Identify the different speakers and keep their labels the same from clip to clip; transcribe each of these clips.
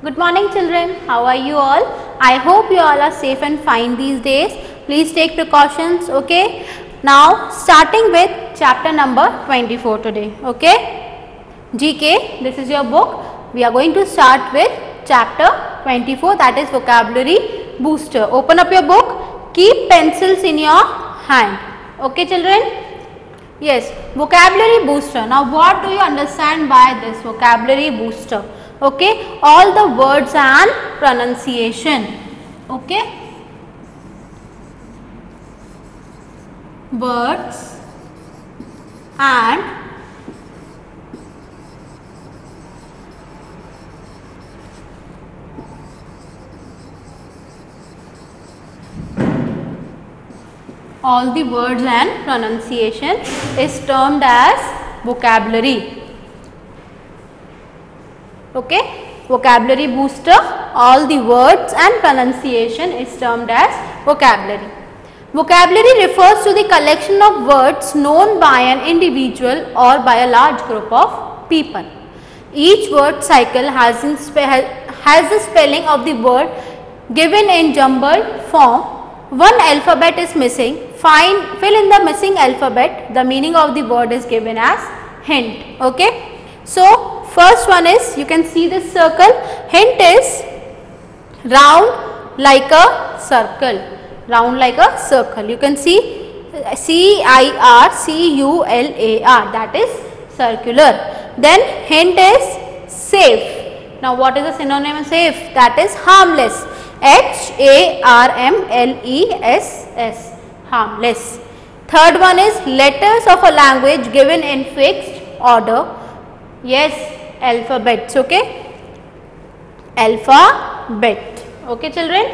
Speaker 1: Good morning children, how are you all? I hope you all are safe and fine these days. Please take precautions, okay? Now starting with chapter number 24 today, okay? GK, this is your book. We are going to start with chapter 24, that is vocabulary booster. Open up your book, keep pencils in your hand, okay children? Yes, vocabulary booster. Now what do you understand by this vocabulary booster? Okay, all the words and pronunciation. Okay, words and all the words and pronunciation is termed as vocabulary. Okay, vocabulary booster, all the words and pronunciation is termed as vocabulary. Vocabulary refers to the collection of words known by an individual or by a large group of people. Each word cycle has the spelling of the word given in jumbled form. One alphabet is missing. Fill in the missing alphabet. The meaning of the word is given as hint. Okay. So first one is, you can see this circle. Hint is round like a circle. Round like a circle. You can see CIRCULAR, that is circular. Then hint is safe. Now what is the synonym of safe? That is harmless. HARMLESS, harmless. Third one is letters of a language given in fixed order. Yes, alphabets. Okay, alphabet. Okay children.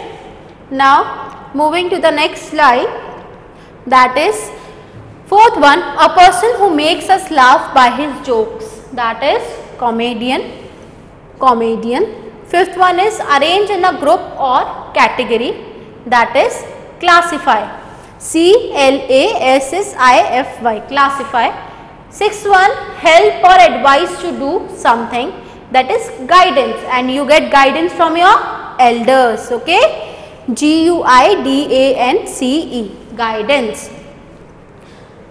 Speaker 1: Now moving to the next slide, that is fourth one, a person who makes us laugh by his jokes, that is comedian. Fifth one is arrange in a group or category, that is classify. CLASSIFY, classify. Sixth one, help or advise to do something, that is guidance, and you get guidance from your elders. Okay, GUIDANCE, guidance.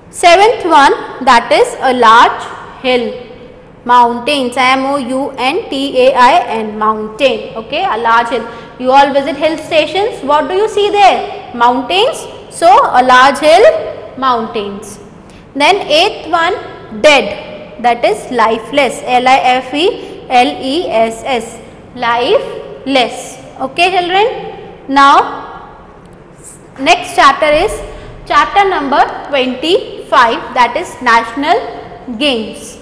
Speaker 1: Seventh one, that is a large hill, mountains, MOUNTAIN, mountain. Okay, a large hill. You all visit hill stations, what do you see there? Mountains. So a large hill, mountains. Then eighth one, dead, that is lifeless, LIFELESS, lifeless. Okay children. Now next chapter is chapter number 25, that is national games.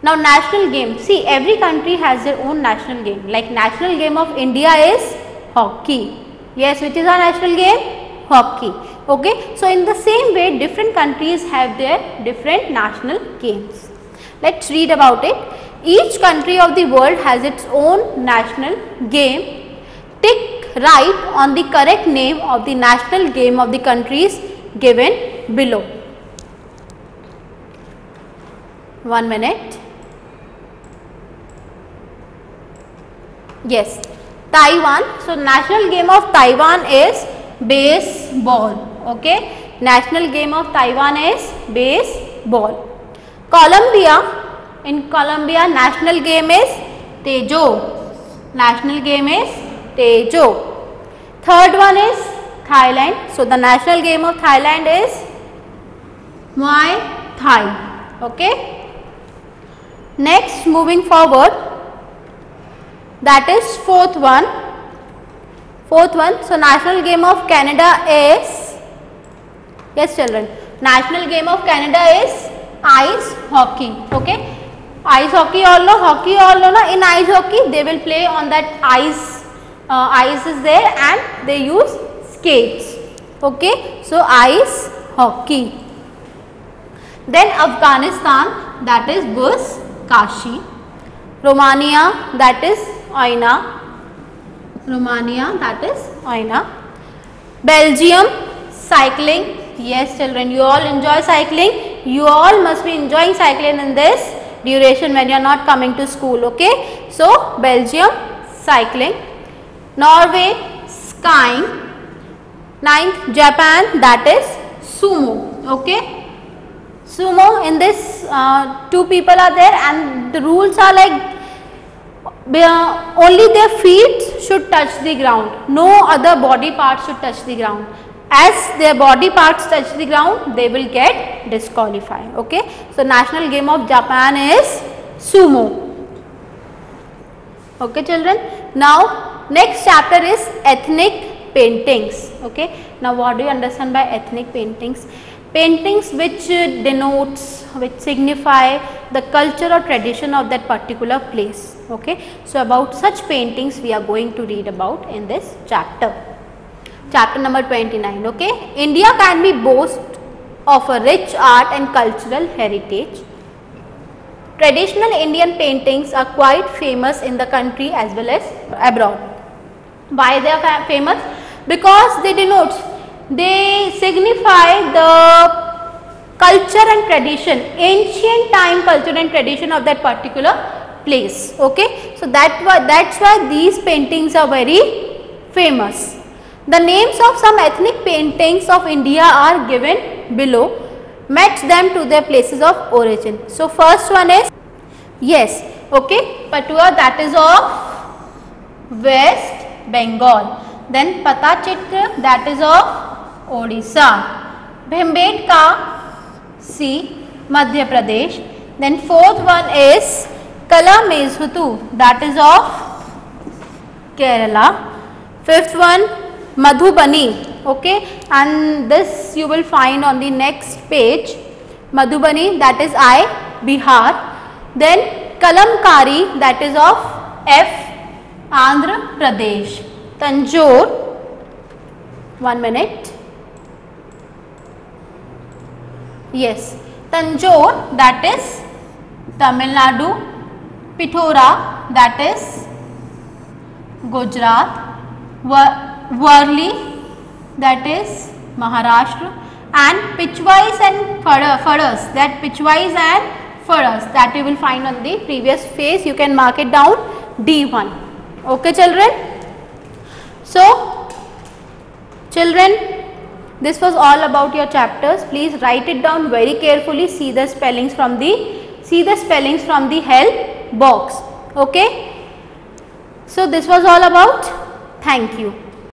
Speaker 1: Now national game, see every country has their own national game. Like national game of India is hockey. Yes, which is our national game? Hockey. Okay, so in the same way different countries have their different national games. Let's read about it. Each country of the world has its own national game. Tick right on the correct name of the national game of the countries given below. 1 minute. Yes, Taiwan. So national game of Taiwan is baseball. Okay, national game of Taiwan is baseball. Colombia, in Colombia national game is Tejo. National game is Tejo. Third one is Thailand. So the national game of Thailand is Muay Thai. Okay. Next, moving forward, that is fourth one. So national game of Canada is, yes children, national game of Canada is ice hockey. Okay, ice hockey all know, hockey all know. In ice hockey they will play on that ice. Ice is there and they use skates. Okay, so ice hockey. Then Afghanistan, that is Buzkashi. Romania, that is Aina. Belgium, cycling. Yes children, you all enjoy cycling. You all must be enjoying cycling in this duration when you are not coming to school. Okay, so Belgium, cycling. Norway, skiing. 9th, Japan, that is sumo. Okay. Sumo, in this 2 people are there, and the rules are like only their feet should touch the ground, no other body parts should touch the ground. As their body parts touch the ground, they will get disqualified. Okay. So, national game of Japan is sumo. Okay children. Now, next chapter is ethnic paintings. Okay. Now, what do you understand by ethnic paintings? Paintings which denotes, which signify the culture or tradition of that particular place. Okay. So, about such paintings we are going to read about in this chapter. Chapter number 29. Okay. India can be boast of a rich art and cultural heritage. Traditional Indian paintings are quite famous in the country as well as abroad. Why they are famous? Because they denotes, they signify the culture and tradition, ancient time culture and tradition of that particular place. Okay. So, that's why these paintings are very famous. The names of some ethnic paintings of India are given below. Match them to their places of origin. So, first one is, yes, okay, Patua, that is of West Bengal. Then Patachitra, that is of Odisha. Bhimbetka, see, Madhya Pradesh. Then fourth one is Kala Mezhutu, that is of Kerala. Fifth one, Madhubani, okay, and this you will find on the next page. Madhubani, that is Bihar. Then Kalamkari, that is of F, Andhra Pradesh. Tanjore, 1 minute. Yes, Tanjore, that is Tamil Nadu. Pithora, that is Gujarat. Worli, that is Maharashtra, and Pitchwise and Fadas, that Pitchwise and Fadas, that you will find on the previous page. You can mark it down D1. Okay children. So children, this was all about your chapters. Please write it down very carefully. See the spellings from the help box. Okay. So this was all about. Thank you.